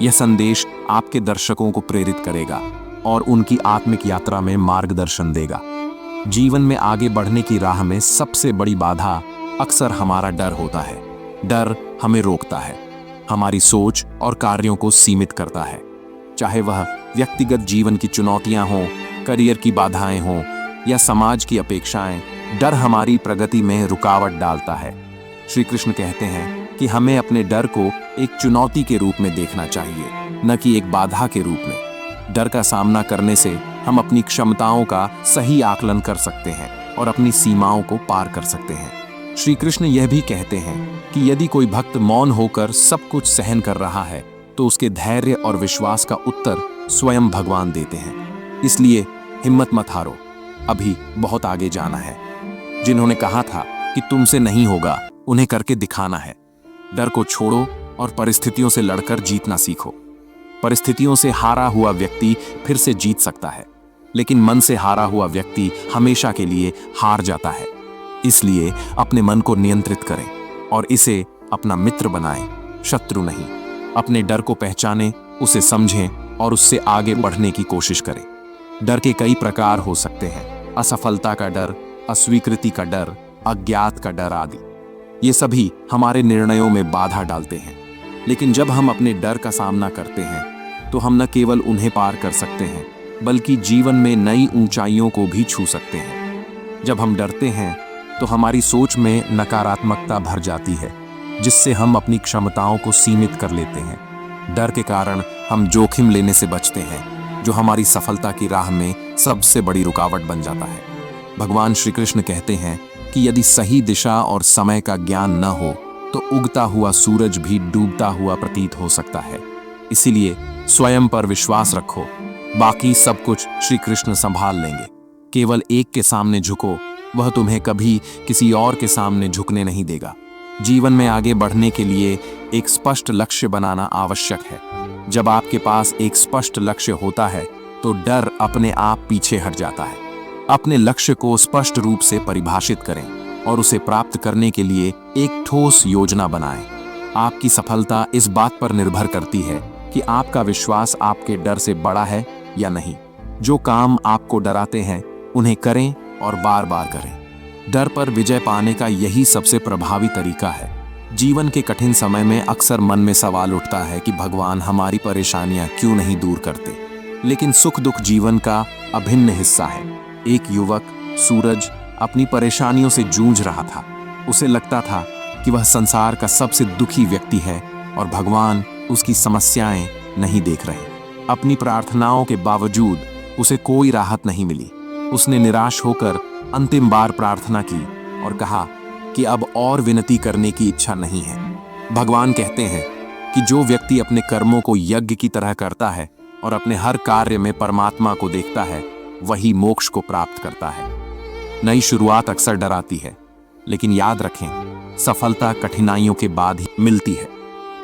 यह संदेश आपके दर्शकों को प्रेरित करेगा और उनकी आत्मिक यात्रा में मार्गदर्शन देगा। जीवन में आगे बढ़ने की राह में सबसे बड़ी बाधा अक्सर हमारा डर होता है। डर हमें रोकता है, हमारी सोच और कार्यों को सीमित करता है। चाहे वह व्यक्तिगत जीवन की चुनौतियां हों, करियर की बाधाएं हों या समाज की अपेक्षाएं, डर हमारी प्रगति में रुकावट डालता है। श्री कृष्ण कहते हैं कि हमें अपने डर को एक चुनौती के रूप में देखना चाहिए, न कि एक बाधा के रूप में। डर का सामना करने से हम अपनी क्षमताओं का सही आकलन कर सकते हैं और अपनी सीमाओं को पार कर सकते हैं। श्री कृष्ण यह भी कहते हैं कि यदि कोई भक्त मौन होकर सब कुछ सहन कर रहा है तो उसके धैर्य और विश्वास का उत्तर स्वयं भगवान देते हैं। इसलिए हिम्मत मत हारो, अभी बहुत आगे जाना है। जिन्होंने कहा था कि तुमसे नहीं होगा, उन्हें करके दिखाना है। डर को छोड़ो और परिस्थितियों से लड़कर जीतना सीखो। परिस्थितियों से हारा हुआ व्यक्ति फिर से जीत सकता है, लेकिन मन से हारा हुआ व्यक्ति हमेशा के लिए हार जाता है। इसलिए अपने मन को नियंत्रित करें और इसे अपना मित्र बनाएं, शत्रु नहीं। अपने डर को पहचानें, उसे समझें और उससे आगे बढ़ने की कोशिश करें। डर के कई प्रकार हो सकते हैं, असफलता का डर, अस्वीकृति का डर, अज्ञात का डर आदि। ये सभी हमारे निर्णयों में बाधा डालते हैं। लेकिन जब हम अपने डर का सामना करते हैं तो हम न केवल उन्हें पार कर सकते हैं बल्कि जीवन में नई ऊंचाइयों को भी छू सकते हैं। जब हम डरते हैं तो हमारी सोच में नकारात्मकता भर जाती है, जिससे हम अपनी क्षमताओं को सीमित कर लेते हैं। डर के कारण हम जोखिम लेने से बचते हैं, जो हमारी सफलता की राह में सबसे बड़ी रुकावट बन जाता है। भगवान श्री कृष्ण कहते हैं कि यदि सही दिशा और समय का ज्ञान न हो तो उगता हुआ सूरज भी डूबता हुआ प्रतीत हो सकता है। इसीलिए स्वयं पर विश्वास रखो, बाकी सब कुछ श्री कृष्ण संभाल लेंगे। केवल एक के सामने झुको, वह तुम्हें कभी किसी और के सामने झुकने नहीं देगा। जीवन में आगे बढ़ने के लिए एक स्पष्ट लक्ष्य बनाना आवश्यक है। जब आपके पास एक स्पष्ट लक्ष्य होता है तो डर अपने आप पीछे हट जाता है। अपने लक्ष्य को स्पष्ट रूप से परिभाषित करें और उसे प्राप्त करने के लिए एक ठोस योजना बनाएं। आपकी सफलता इस बात पर निर्भर करती है कि आपका विश्वास आपके डर से बड़ा है या नहीं। जो काम आपको डराते हैं उन्हें करें और बार बार करें। डर पर विजय पाने का यही सबसे प्रभावी तरीका है। जीवन के कठिन समय में अक्सर मन में सवाल उठता है कि भगवान हमारी परेशानियां क्यों नहीं दूर करते। लेकिन सुख दुख जीवन का अभिन्न हिस्सा है। एक युवक सूरज अपनी परेशानियों से जूझ रहा था। उसे लगता था कि वह संसार का सबसे दुखी व्यक्ति है और भगवान उसकी समस्याएं नहीं देख रहे। अपनी प्रार्थनाओं के बावजूद उसे कोई राहत नहीं मिली। उसने निराश होकर अंतिम बार प्रार्थना की और कहा कि अब और विनती करने की इच्छा नहीं है। भगवान कहते हैं कि जो व्यक्ति अपने कर्मों को यज्ञ की तरह करता है और अपने हर कार्य में परमात्मा को देखता है, वही मोक्ष को प्राप्त करता है। नई शुरुआत अक्सर डराती है, लेकिन याद रखें, सफलता कठिनाइयों के बाद ही मिलती है।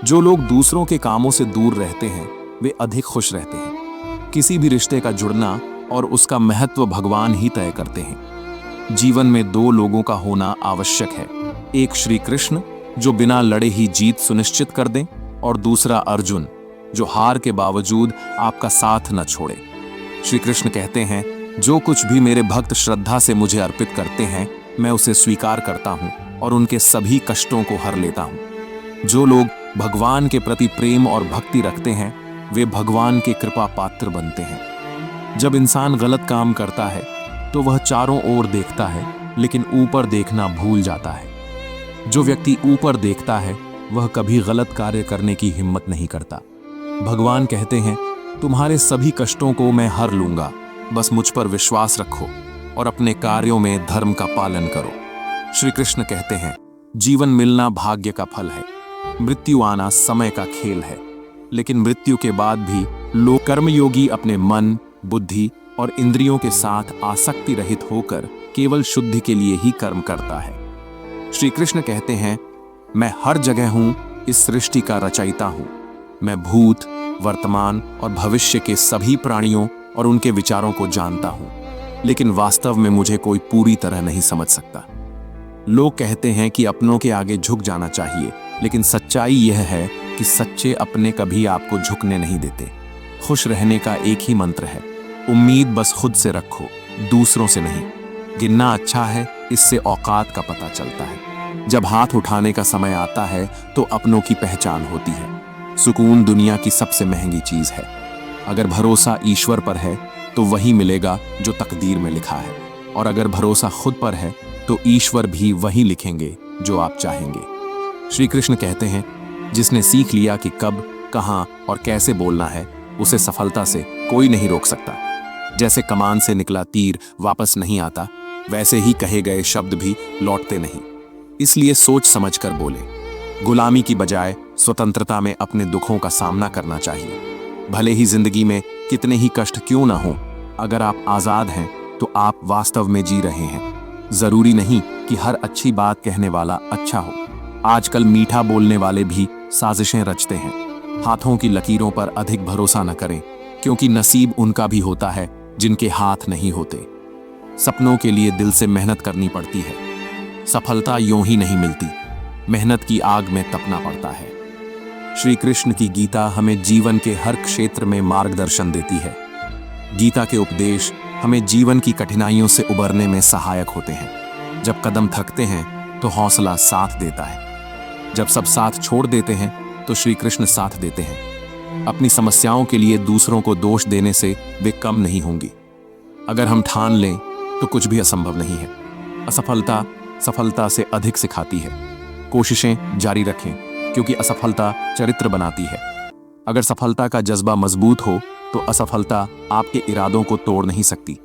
जो लोग दूसरों के कामों से दूर रहते हैं, वे अधिक खुश रहते हैं। किसी भी रिश्ते का जुड़ना और उसका महत्व भगवान ही तय करते हैं। जीवन में दो लोगों का होना आवश्यक है, एक श्री कृष्ण जो बिना लड़े ही जीत सुनिश्चित कर दें, और दूसरा अर्जुन जो हार के बावजूद आपका साथ न छोड़े। श्री कृष्ण कहते हैं, जो कुछ भी मेरे भक्त श्रद्धा से मुझे अर्पित करते हैं, मैं उसे स्वीकार करता हूं और उनके सभी कष्टों को हर लेता हूं। जो लोग भगवान के प्रति प्रेम और भक्ति रखते हैं, वे भगवान के कृपा पात्र बनते हैं। जब इंसान गलत काम करता है तो वह चारों ओर देखता है, लेकिन ऊपर देखना भूल जाता है। जो व्यक्ति ऊपर देखता है वह कभी गलत कार्य करने की हिम्मत नहीं करता। भगवान कहते हैं, तुम्हारे सभी कष्टों को मैं हर लूंगा, बस मुझ पर विश्वास रखो और अपने कार्यों में धर्म का पालन करो। श्री कृष्ण कहते हैं, जीवन मिलना भाग्य का फल है, मृत्यु आना समय का खेल है, लेकिन मृत्यु के बाद भी लोग कर्मयोगी अपने मन, बुद्धि और इंद्रियों के साथ आसक्ति रहित होकर केवल शुद्धि के लिए ही कर्म करता है। श्री कृष्ण कहते हैं, मैं हर जगह हूं, इस सृष्टि का रचयिता हूं। मैं भूत, वर्तमान और भविष्य के सभी प्राणियों और उनके विचारों को जानता हूं, लेकिन वास्तव में मुझे कोई पूरी तरह नहीं समझ सकता। लोग कहते हैं कि अपनों के आगे झुक जाना चाहिए, लेकिन सच्चाई यह है कि सच्चे अपने कभी आपको झुकने नहीं देते। खुश रहने का एक ही मंत्र है, उम्मीद बस खुद से रखो, दूसरों से नहीं। गिनना अच्छा है, इससे औकात का पता चलता है। जब हाथ उठाने का समय आता है तो अपनों की पहचान होती है। सुकून दुनिया की सबसे महंगी चीज है। अगर भरोसा ईश्वर पर है तो वही मिलेगा जो तकदीर में लिखा है, और अगर भरोसा खुद पर है तो ईश्वर भी वही लिखेंगे जो आप चाहेंगे। श्री कृष्ण कहते हैं, जिसने सीख लिया कि कब, कहां और कैसे बोलना है, उसे सफलता से कोई नहीं रोक सकता। जैसे कमान से निकला तीर वापस नहीं आता, वैसे ही कहे गए शब्द भी लौटते नहीं। इसलिए सोच समझकर बोले। गुलामी की बजाय स्वतंत्रता में अपने दुखों का सामना करना चाहिए। भले ही जिंदगी में कितने ही कष्ट क्यों ना हो, अगर आप आजाद हैं तो आप वास्तव में जी रहे हैं। जरूरी नहीं कि हर अच्छी बात कहने वाला अच्छा हो। आजकल मीठा बोलने वाले भी साजिशें रचते हैं। हाथों की लकीरों पर अधिक भरोसा न करें, क्योंकि नसीब उनका भी होता है जिनके हाथ नहीं होते। सपनों के लिए दिल से मेहनत करनी पड़ती है। सफलता यूं ही नहीं मिलती, मेहनत की आग में तपना पड़ता है। श्री कृष्ण की गीता हमें जीवन के हर क्षेत्र में मार्गदर्शन देती है। गीता के उपदेश हमें जीवन की कठिनाइयों से उबरने में सहायक होते हैं। जब कदम थकते हैं तो हौसला साथ देता है। जब सब साथ छोड़ देते हैं तो श्री कृष्ण साथ देते हैं। अपनी समस्याओं के लिए दूसरों को दोष देने से वे कम नहीं होंगी। अगर हम ठान लें तो कुछ भी असंभव नहीं है। असफलता सफलता से अधिक सिखाती है। कोशिशें जारी रखें, क्योंकि असफलता चरित्र बनाती है। अगर सफलता का जज्बा मजबूत हो तो असफलता आपके इरादों को तोड़ नहीं सकती।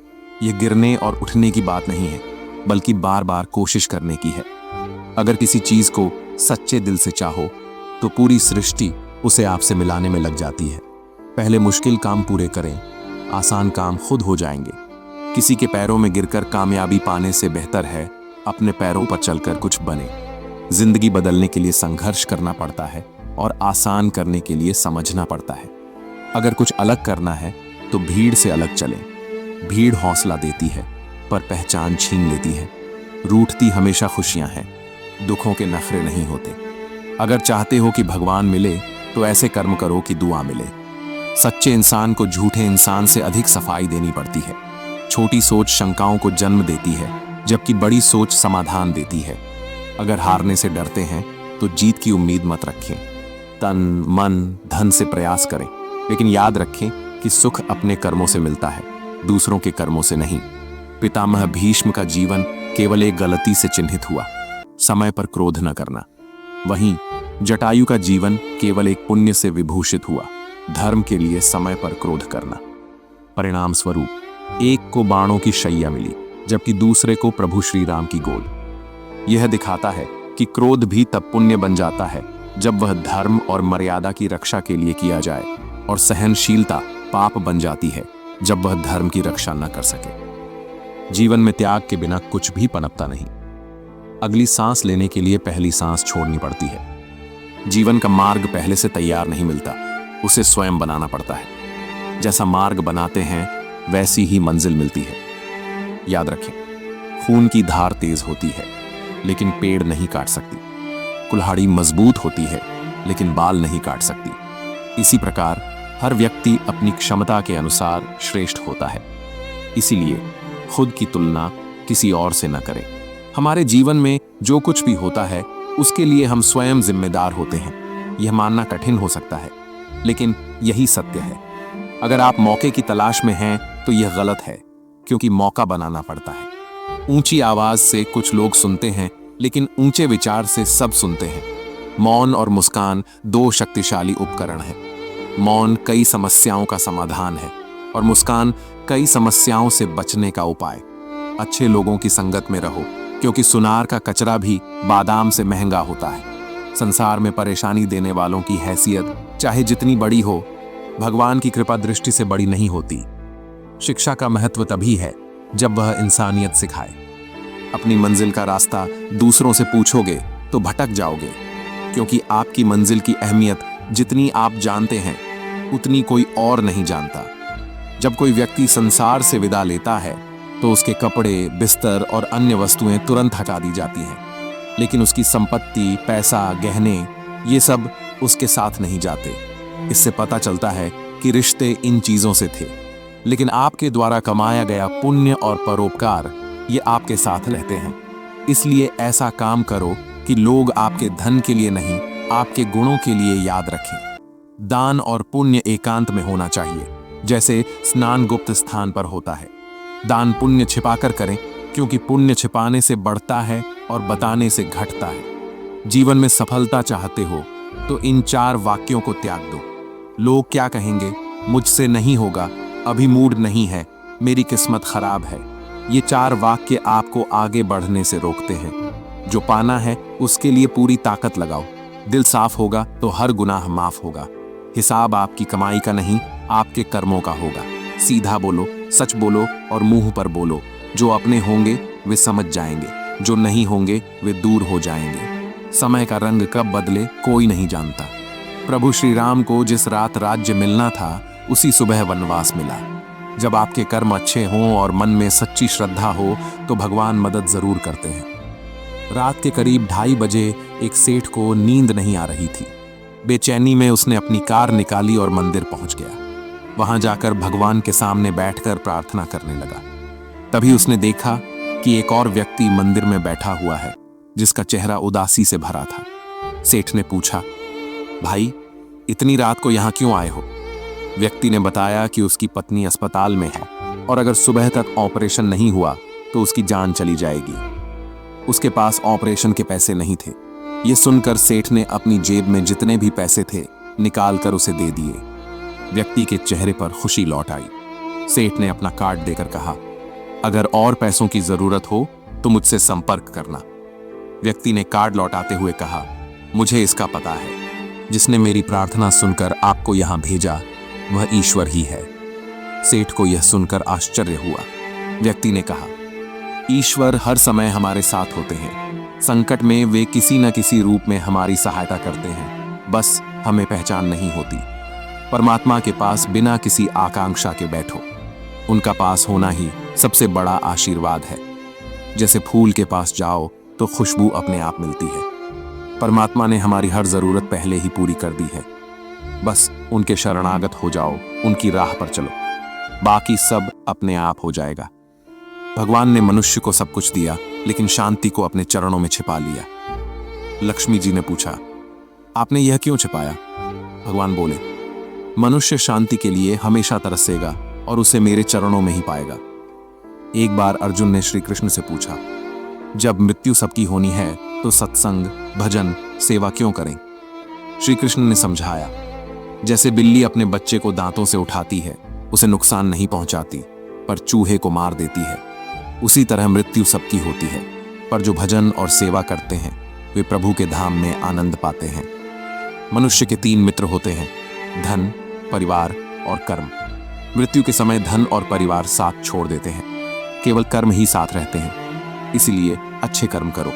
ये गिरने और उठने की बात नहीं है, बल्कि बार बार कोशिश करने की है। अगर किसी चीज को सच्चे दिल से चाहो तो पूरी सृष्टि उसे आपसे मिलाने में लग जाती है। पहले मुश्किल काम पूरे करें, आसान काम खुद हो जाएंगे। किसी के पैरों में गिरकर कामयाबी पाने से बेहतर है अपने पैरों पर चलकर कुछ बने। जिंदगी बदलने के लिए संघर्ष करना पड़ता है और आसान करने के लिए समझना पड़ता है। अगर कुछ अलग करना है तो भीड़ से अलग चलें। भीड़ हौसला देती है पर पहचान छीन लेती है। रूठती हमेशा खुशियां हैं, दुखों के नखरे नहीं होते। अगर चाहते हो कि भगवान मिले तो ऐसे कर्म करो कि दुआ मिले। सच्चे इंसान को झूठे इंसान से अधिक सफाई देनी पड़ती है। छोटी सोच शंकाओं को जन्म देती है, जबकि बड़ी सोच समाधान देती है। अगर हारने से डरते हैं तो जीत की उम्मीद मत रखें। तन, मन, धन से प्रयास करें, लेकिन याद रखें कि सुख अपने कर्मों से मिलता है, दूसरों के कर्मों से नहीं। पितामह भीष्म का जीवन केवल एक गलती से चिन्हित हुआ, समय पर क्रोध न करना। वहीं जटायु का जीवन केवल एक पुण्य से विभूषित हुआ, धर्म के लिए समय पर क्रोध करना। परिणाम स्वरूप एक को बाणों की शैया मिली, जबकि दूसरे को प्रभु श्री राम की गोद। यह दिखाता है कि क्रोध भी तब पुण्य बन जाता है जब वह धर्म और मर्यादा की रक्षा के लिए किया जाए, और सहनशीलता पाप बन जाती है जब वह धर्म की रक्षा न कर सके। जीवन में त्याग के बिना कुछ भी पनपता नहीं। अगली सांस लेने के लिए पहली सांस छोड़नी पड़ती है। जीवन का मार्ग पहले से तैयार नहीं मिलता, उसे स्वयं बनाना पड़ता है। जैसा मार्ग बनाते हैं वैसी ही मंजिल मिलती है। याद रखें, खून की धार तेज होती है लेकिन पेड़ नहीं काट सकती। कुल्हाड़ी मजबूत होती है लेकिन बाल नहीं काट सकती। इसी प्रकार हर व्यक्ति अपनी क्षमता के अनुसार श्रेष्ठ होता है। इसीलिए खुद की तुलना किसी और से न करें। हमारे जीवन में जो कुछ भी होता है उसके लिए हम स्वयं जिम्मेदार होते हैं। यह मानना कठिन हो सकता है, लेकिन यही सत्य है। अगर आप मौके की तलाश में हैं तो यह गलत है, क्योंकि मौका बनाना पड़ता है। ऊंची आवाज से कुछ लोग सुनते हैं, लेकिन ऊंचे विचार से सब सुनते हैं। मौन और मुस्कान दो शक्तिशाली उपकरण हैं। मौन कई समस्याओं का समाधान है और मुस्कान कई समस्याओं से बचने का उपाय। अच्छे लोगों की संगत में रहो, क्योंकि सुनार का कचरा भी बादाम से महंगा होता है। संसार में परेशानी देने वालों की हैसियत चाहे जितनी बड़ी हो, भगवान की कृपा दृष्टि से बड़ी नहीं होती। शिक्षा का महत्व तभी है जब वह इंसानियत सिखाए। अपनी मंजिल का रास्ता दूसरों से पूछोगे तो भटक जाओगे, क्योंकि आपकी मंजिल की अहमियत जितनी आप जानते हैं उतनी कोई और नहीं जानता। जब कोई व्यक्ति संसार से विदा लेता है तो उसके कपड़े, बिस्तर और अन्य वस्तुएं तुरंत हटा दी जाती हैं, लेकिन उसकी संपत्ति, पैसा, गहने ये सब उसके साथ नहीं जाते। इससे पता चलता है कि रिश्ते इन चीजों से थे, लेकिन आपके द्वारा कमाया गया पुण्य और परोपकार ये आपके साथ रहते हैं। इसलिए ऐसा काम करो कि लोग आपके धन के लिए नहीं, आपके गुणों के लिए याद रखें। दान और पुण्य एकांत में होना चाहिए, जैसे स्नान गुप्त स्थान पर होता है। दान पुण्य छिपाकर करें, क्योंकि पुण्य छिपाने से बढ़ता है और बताने से घटता है। जीवन में सफलता चाहते हो तो इन 4 वाक्यों को त्याग दो। लोग क्या कहेंगे, मुझसे नहीं होगा, अभी मूड नहीं है, मेरी किस्मत खराब है। ये 4 वाक्य आपको आगे बढ़ने से रोकते हैं। जो पाना है उसके लिए पूरी ताकत लगाओ। दिल साफ होगा तो हर गुनाह माफ होगा। हिसाब आपकी कमाई का नहीं, आपके कर्मों का होगा। सीधा बोलो, सच बोलो और मुंह पर बोलो। जो अपने होंगे वे समझ जाएंगे, जो नहीं होंगे वे दूर हो जाएंगे। समय का रंग कब बदले कोई नहीं जानता। प्रभु श्री राम को जिस रात राज्य मिलना था उसी सुबह वनवास मिला। जब आपके कर्म अच्छे हों और मन में सच्ची श्रद्धा हो तो भगवान मदद जरूर करते हैं। रात के करीब 2:30 बजे एक सेठ को नींद नहीं आ रही थी। बेचैनी में उसने अपनी कार निकाली और मंदिर पहुंच गया। वहां जाकर भगवान के सामने बैठकर प्रार्थना करने लगा। तभी उसने देखा कि एक और व्यक्ति मंदिर में बैठा हुआ है, जिसका चेहरा उदासी से भरा था। सेठ ने पूछा, भाई इतनी रात को यहां क्यों आए हो? व्यक्ति ने बताया कि उसकी पत्नी अस्पताल में है और अगर सुबह तक ऑपरेशन नहीं हुआ तो उसकी जान चली जाएगी। उसके पास ऑपरेशन के पैसे नहीं थे। यह सुनकर सेठ ने अपनी जेब में जितने भी पैसे थे निकाल कर उसे दे दिए। व्यक्ति के चेहरे पर खुशी लौट आई। सेठ ने अपना कार्ड देकर कहा, अगर और पैसों की जरूरत हो तो मुझसे संपर्क करना। व्यक्ति ने कार्ड लौटाते हुए कहा, मुझे इसका पता है, जिसने मेरी प्रार्थना सुनकर आपको यहां भेजा वह ईश्वर ही है। सेठ को यह सुनकर आश्चर्य हुआ। व्यक्ति ने कहा, ईश्वर हर समय हमारे साथ होते हैं। संकट में वे किसी न किसी रूप में हमारी सहायता करते हैं, बस हमें पहचान नहीं होती। परमात्मा के पास बिना किसी आकांक्षा के बैठो। उनका पास होना ही सबसे बड़ा आशीर्वाद है। जैसे फूल के पास जाओ तो खुशबू अपने आप मिलती है। परमात्मा ने हमारी हर जरूरत पहले ही पूरी कर दी है। बस उनके शरणागत हो जाओ, उनकी राह पर चलो, बाकी सब अपने आप हो जाएगा। भगवान ने मनुष्य को सब कुछ दिया, लेकिन शांति को अपने चरणों में छिपा लिया। लक्ष्मी जी ने पूछा, आपने यह क्यों छिपाया? भगवान बोले, मनुष्य शांति के लिए हमेशा तरसेगा और उसे मेरे चरणों में ही पाएगा। एक बार अर्जुन ने श्री कृष्ण से पूछा, जब मृत्यु सबकी होनी है तो सत्संग, भजन, सेवा क्यों करें? श्री कृष्ण ने समझाया, जैसे बिल्ली अपने बच्चे को दांतों से उठाती है, उसे नुकसान नहीं पहुंचाती, पर चूहे को मार देती है, उसी तरह मृत्यु सबकी होती है, पर जो भजन और सेवा करते हैं वे प्रभु के धाम में आनंद पाते हैं। मनुष्य के 3 मित्र होते हैं, धन, परिवार और कर्म। मृत्यु के समय धन और परिवार साथ छोड़ देते हैं, केवल कर्म ही साथ रहते हैं। इसीलिए अच्छे कर्म करो,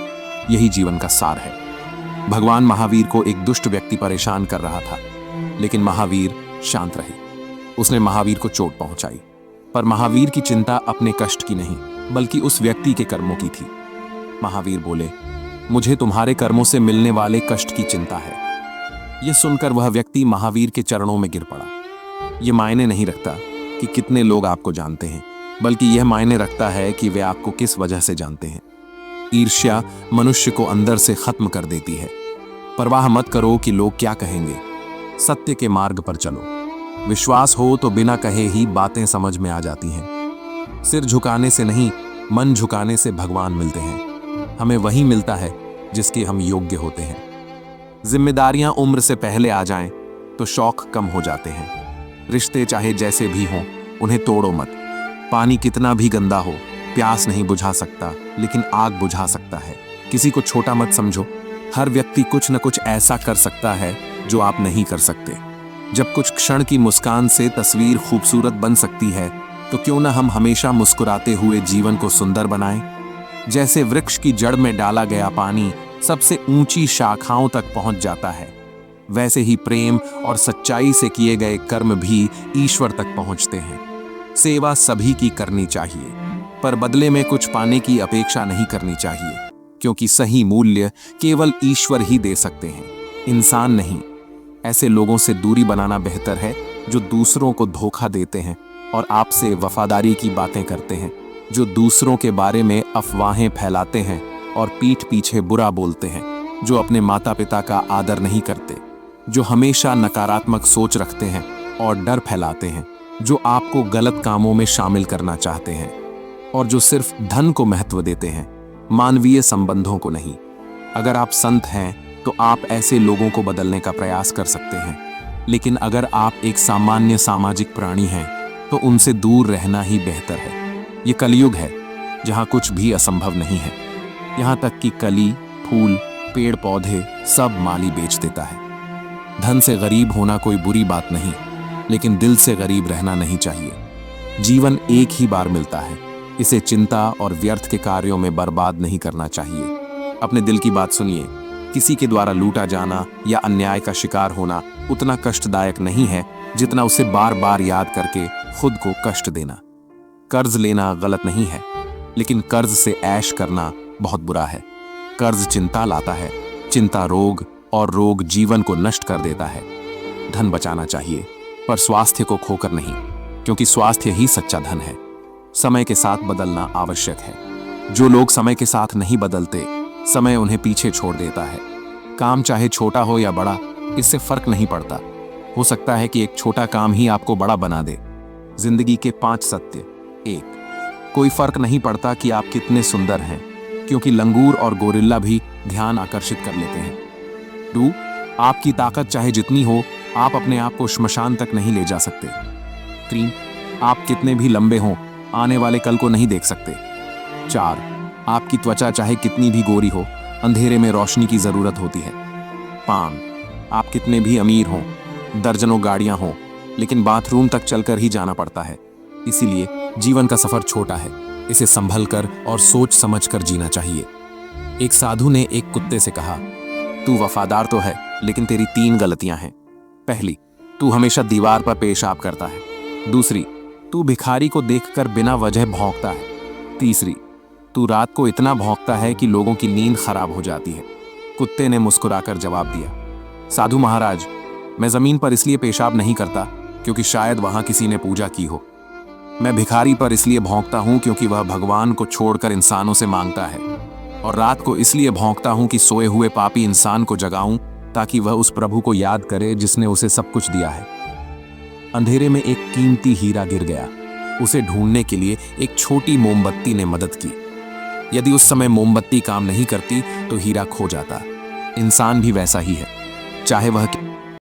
यही जीवन का सार है। भगवान महावीर को एक दुष्ट व्यक्ति परेशान कर रहा था, लेकिन महावीर शांत रहे। उसने महावीर को चोट पहुंचाई, पर महावीर की चिंता अपने कष्ट की नहीं, बल्कि उस व्यक्ति के कर्मों की थी। महावीर बोले, मुझे तुम्हारे कर्मों से मिलने वाले कष्ट की चिंता है। यह सुनकर वह व्यक्ति महावीर के चरणों में गिर पड़ा। यह मायने नहीं रखता कि कितने लोग आपको जानते हैं, बल्कि यह मायने रखता है कि वे आपको किस वजह से जानते हैं। ईर्ष्या मनुष्य को अंदर से खत्म कर देती है। परवाह मत करो कि लोग क्या कहेंगे, सत्य के मार्ग पर चलो। विश्वास हो तो बिना कहे ही बातें समझ में आ जाती हैं। सिर झुकाने से नहीं, मन झुकाने से भगवान मिलते हैं। हमें वही मिलता है जिसके हम योग्य होते हैं। जिम्मेदारियां उम्र से पहले आ जाएं तो शौक कम हो जाते हैं। रिश्ते चाहे जैसे भी हों, उन्हें तोड़ो मत। पानी कितना भी गंदा हो, प्यास नहीं बुझा सकता, लेकिन आग बुझा सकता है। किसी को छोटा मत समझो। हर व्यक्ति कुछ न कुछ ऐसा कर सकता है जो आप नहीं कर सकते। जब कुछ क्षण की मुस्कान से तस्वीर खूबसूरत बन सकती है, तो क्यों ना हम हमेशा मुस्कुराते हुए जीवन को सुंदर बनाएं। जैसे वृक्ष की जड़ में डाला गया पानी सबसे ऊंची शाखाओं तक पहुंच जाता है, वैसे ही प्रेम और सच्चाई से किए गए कर्म भी ईश्वर तक पहुंचते हैं। सेवा सभी की करनी चाहिए, पर बदले में कुछ पाने की अपेक्षा नहीं करनी चाहिए, क्योंकि सही मूल्य केवल ईश्वर ही दे सकते हैं, इंसान नहीं। ऐसे लोगों से दूरी बनाना बेहतर है जो दूसरों को धोखा देते हैं और आपसे वफादारी की बातें करते हैं, जो दूसरों के बारे में अफवाहें फैलाते हैं और पीठ पीछे बुरा बोलते हैं, जो अपने माता पिता का आदर नहीं करते, जो हमेशा नकारात्मक सोच रखते हैं और डर फैलाते हैं, जो आपको गलत कामों में शामिल करना चाहते हैं, और जो सिर्फ धन को महत्व देते हैं, मानवीय संबंधों को नहीं। अगर आप संत हैं तो आप ऐसे लोगों को बदलने का प्रयास कर सकते हैं, लेकिन अगर आप एक सामान्य सामाजिक प्राणी हैं तो उनसे दूर रहना ही बेहतर है। ये कलयुग है जहां कुछ भी असंभव नहीं है। यहां तक कि कली, फूल, पेड़ पौधे सब माली बेच देता है। धन से गरीब होना कोई बुरी बात नहीं, लेकिन दिल से गरीब रहना नहीं चाहिए। जीवन एक ही बार मिलता है, इसे चिंता और व्यर्थ के कार्यों में बर्बाद नहीं करना चाहिए। अपने दिल की बात सुनिए। किसी के द्वारा लूटा जाना या अन्याय का शिकार होना उतना कष्टदायक नहीं है जितना उसे बार बार याद करके खुद को कष्ट देना। कर्ज लेना गलत नहीं है, लेकिन कर्ज से ऐश करना बहुत बुरा है। कर्ज चिंता लाता है, चिंता रोग, और रोग जीवन को नष्ट कर देता है। धन बचाना चाहिए, पर स्वास्थ्य को खोकर नहीं, क्योंकि स्वास्थ्य ही सच्चा धन है। समय के साथ बदलना आवश्यक है। जो लोग समय के साथ नहीं बदलते, समय उन्हें पीछे छोड़ देता है। काम चाहे छोटा हो या बड़ा, इससे फर्क नहीं पड़ता। हो सकता है कि एक छोटा काम ही आपको बड़ा बना दे। जिंदगी के 5 सत्य। 1, कोई फर्क नहीं पड़ता कि आप कितने सुंदर हैं, क्योंकि लंगूर और गोरिल्ला भी ध्यान आकर्षित कर लेते हैं। 2, आपकी ताकत चाहे जितनी हो, आप अपने आप को श्मशान तक नहीं ले जा सकते। 3, आप कितने भी लंबे हों, आने वाले कल को नहीं देख सकते। 4, आपकी त्वचा चाहे कितनी भी गोरी हो, अंधेरे में रोशनी की जरूरत होती है। 5, आप कितने भी अमीर हों, दर्जनों गाड़ियां हों, लेकिन बाथरूम तक चलकर ही जाना पड़ता है। इसीलिए जीवन का सफर छोटा है, इसे संभल कर और सोच समझ कर जीना चाहिए। एक साधु ने एक कुत्ते से कहा, तू वफादार तो है, लेकिन तेरी 3 गलतियां हैं। पहली, तू हमेशा दीवार पर पेशाब करता है। दूसरी, तू भिखारी को देखकर बिना वजह भौंकता है। तीसरी, तू रात को इतना भौंकता है कि लोगों की नींद खराब हो जाती है। कुत्ते ने मुस्कुराकर जवाब दिया, साधु महाराज, मैं जमीन पर इसलिए पेशाब नहीं करता क्योंकि शायद वहां किसी ने पूजा की हो। मैं भिखारी पर इसलिए भौंकता हूं क्योंकि वह भगवान को छोड़कर इंसानों से मांगता है। और रात को इसलिए भौंकता हूं कि सोए हुए पापी इंसान को जगाऊं, ताकि वह उस प्रभु को याद करे जिसने उसे सब कुछ दिया है। अंधेरे में एक कीमती हीरा गिर गया। उसे ढूंढने के लिए एक छोटी मोमबत्ती ने मदद की। यदि उस समय मोमबत्ती काम नहीं करती तो हीरा खो जाता। इंसान भी वैसा ही है, चाहे वह